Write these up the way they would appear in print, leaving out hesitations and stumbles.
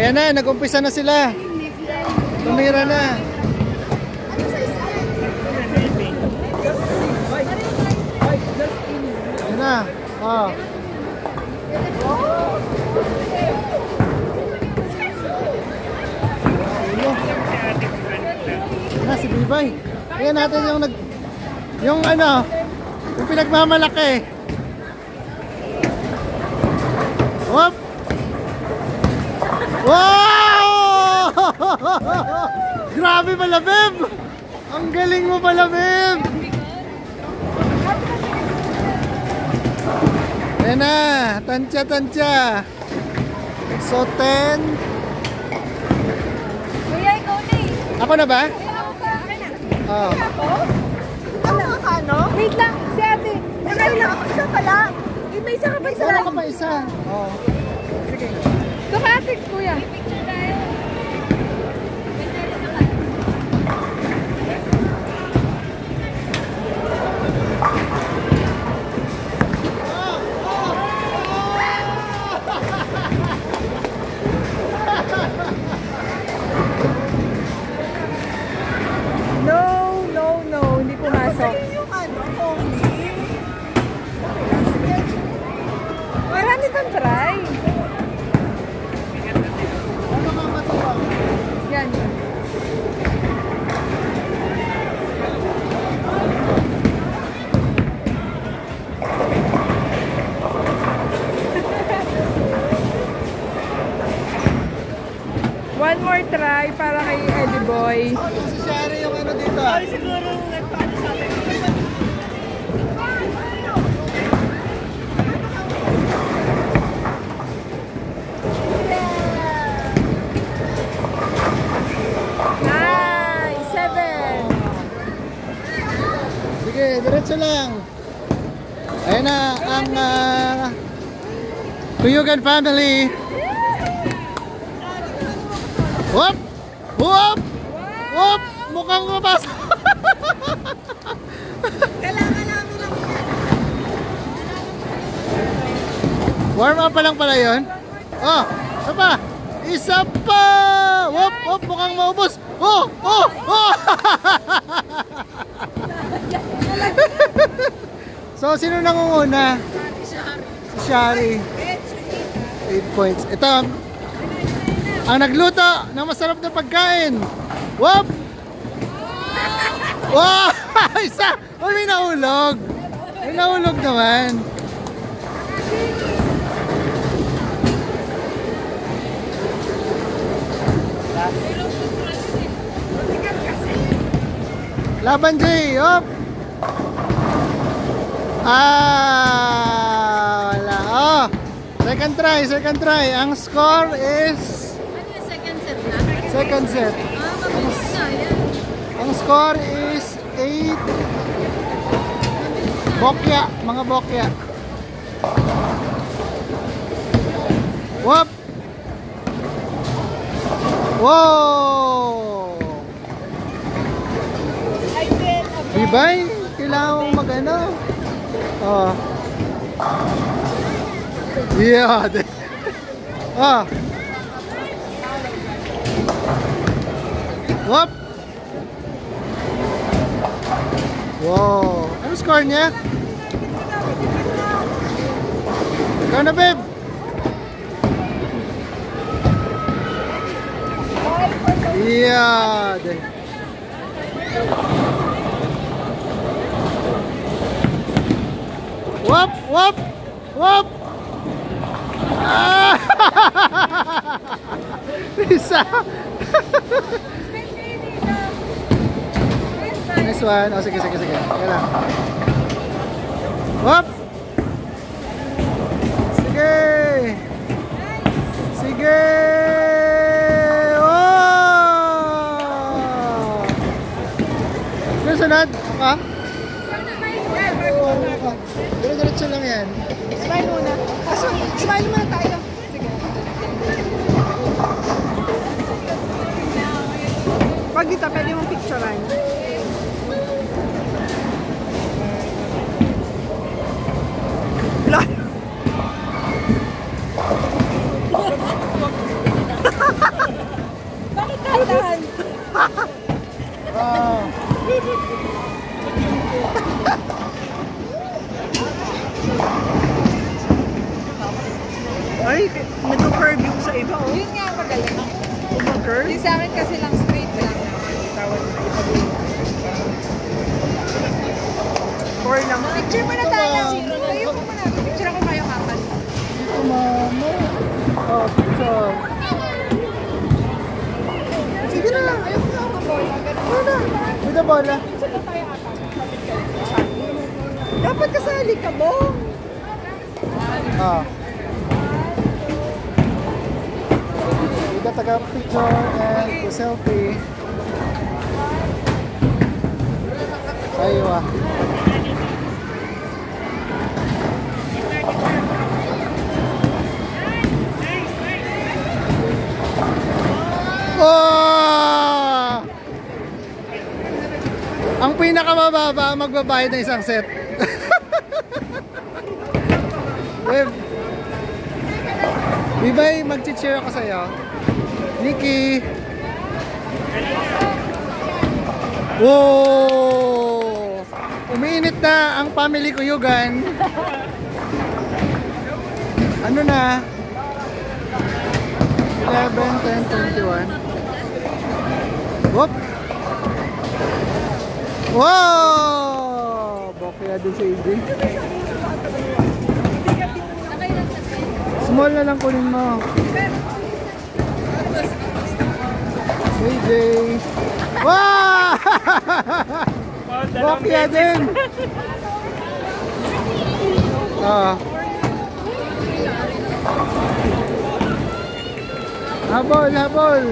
Ayan na, nag-umpisa na sila. Tumira na. Ayan na. Oh. Na si Bibay. Ayan natin yung ano, yung pinagmamalaki. Whoop! Wow! Grabe pala, Beb! Ang galing mo pala, Beb! Ayan na, tansya. So, 10. Kuya, ikaw na eh. Ako na ba? Kuya, ako ka. Oo. Ako? Ano ka, no? Wait lang, si ate. Nakain lang ako. Isa pala. May isa ka pa isa. Wala ka pa isa. Oo. Sige. Ito ka ate, kuya. Picture tayo. No, hindi pumasok. Marami kang try. Ano ka matuwa? Yan. One more try para kay Eddie Boy. Si Shari yung ano dito. Ay, siguro nagpaano sa akin. Nice! 7! Sige, diretso lang. Ayan na ang Kuyugan family. Whoop! Whoop! Whoop! Mukhang mabasa. Kailangan namin lang. Warm up pa lang pala yun. Oh, isa pa. Isa pa. Whoop! Whoop! Mukhang maubos. Oh! Oh! Oh! So, sino nangunguna? Si Shari. 8 points. Ito, ang nagluto ng masarap na pagkain. Whoop! Wow! Isa! Oh, may nahulog. May nahulog naman. Laban, Jay. Hop! Wala. Oh! Second try. Ang score is... Ano yung second set na? Second set. Mabilis na yan. Ang score is 8. Bokya. Mga bokya. Whoop! Wow! Bibay, kailangan mong mag-ano. Oh. Yeah. Oh. Whoop! Wow. Ano score niya? Ikaw na, babe. Yeah. Whoop! Whoop! Whoop! Ah! Isa! Nice one. Oh, sige. Kaya lang. Whoop! Sige! Oh! Sunod? Ka? Diretso lang yan. Smile muna. Smile muna tayo. Sige. Pag dito, pwede mong picturean. Ay, nag-curve yung sa iba, oh. Yun nga magaling. Mag-curve? Yung sa akin kasi lang straight lang. Or lang. Picture mo na tayo. Tayo mo muna. Picture ako kayo kapan. Dito, mama. Oh, picture. Sige na lang. Ayoko na ako bola. Ganun. With the bola. Picture na tayo apat. Dapat kasali ka mo. Ah. Kita taga picture and selfie. Ayo ah. Oh! Ang pinakamababa magbabayad ng isang set. Web. Bibay, mag-cheer ako sa'yo. Nikki. Wow! Umiinit na ang family kuyugan. Ano na? 11, 10, 21. Whoop! Wow! Bokya din si AJ. Small na lang kunin mo. AJ. Wow! Bokya din. Ah. Habol, habol.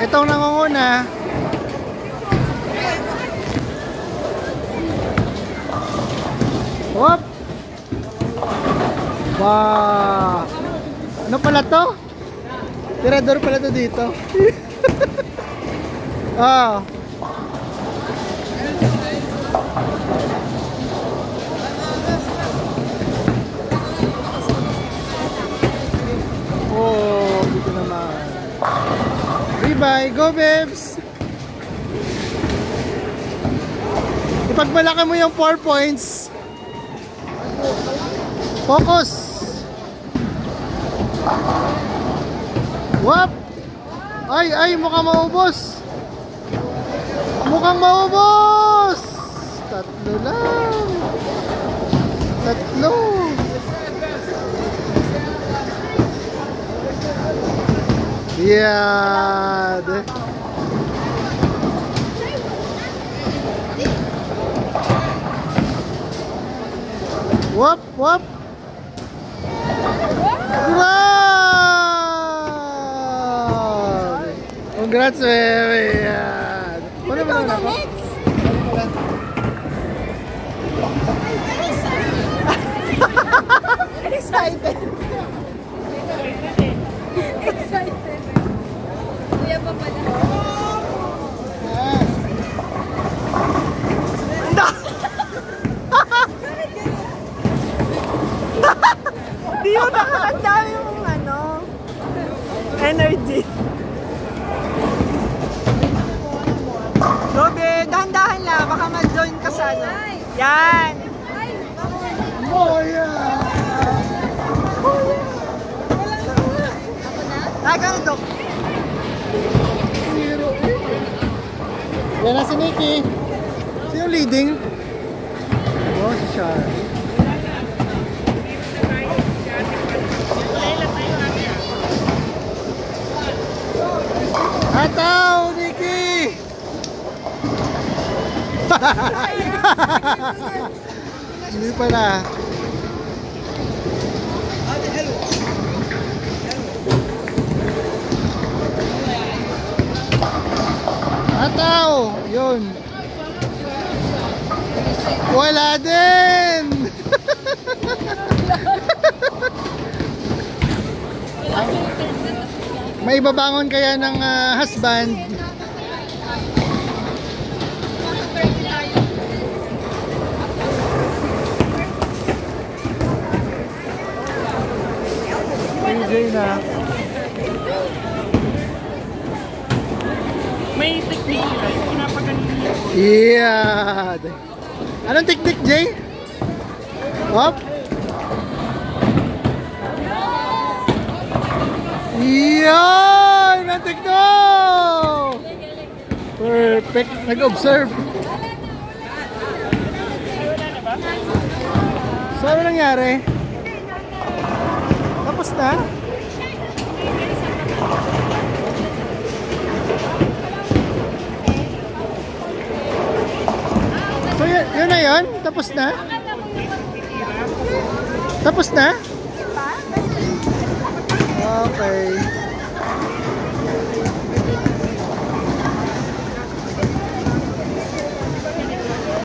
Itong nangunguna. Hop! Wow! Ano pala to? Tirador pala to dito. Ah. Oh, dito naman. Bye-bye. Go, babes! Ipagmalaki mo yung 4 points. Focus! Wap! Ay, ay, mukhang maubos! Mukhang maubos! Tatlo lang! Tatlo! Yeah! Wap! Wap! Wow! Congrats, baby! Yan! Ano ba naman ako? Excited. Excited. Kuya pa pala. Di yun, ang dami mong ano, energy. Robe, dahan-dahan lang, baka mag-join ka sa ano. Yan! Oh, yeah! Ay, gano'n, Dok. Yan na si Nikki. Sino leading? Oh, si Shar. Ataw, Nikki! Hindi pala. Ataw! Yun. Wala din! May babangon kaya ng husband. CJ na. May technique. Yeah. Anong teknik, Jay? Hop. Yan! Ang tekno! Perfect. Nag-observe. So, ano nangyari? Tapos na? So, yun na yun? Tapos na? Tapos na? Okay.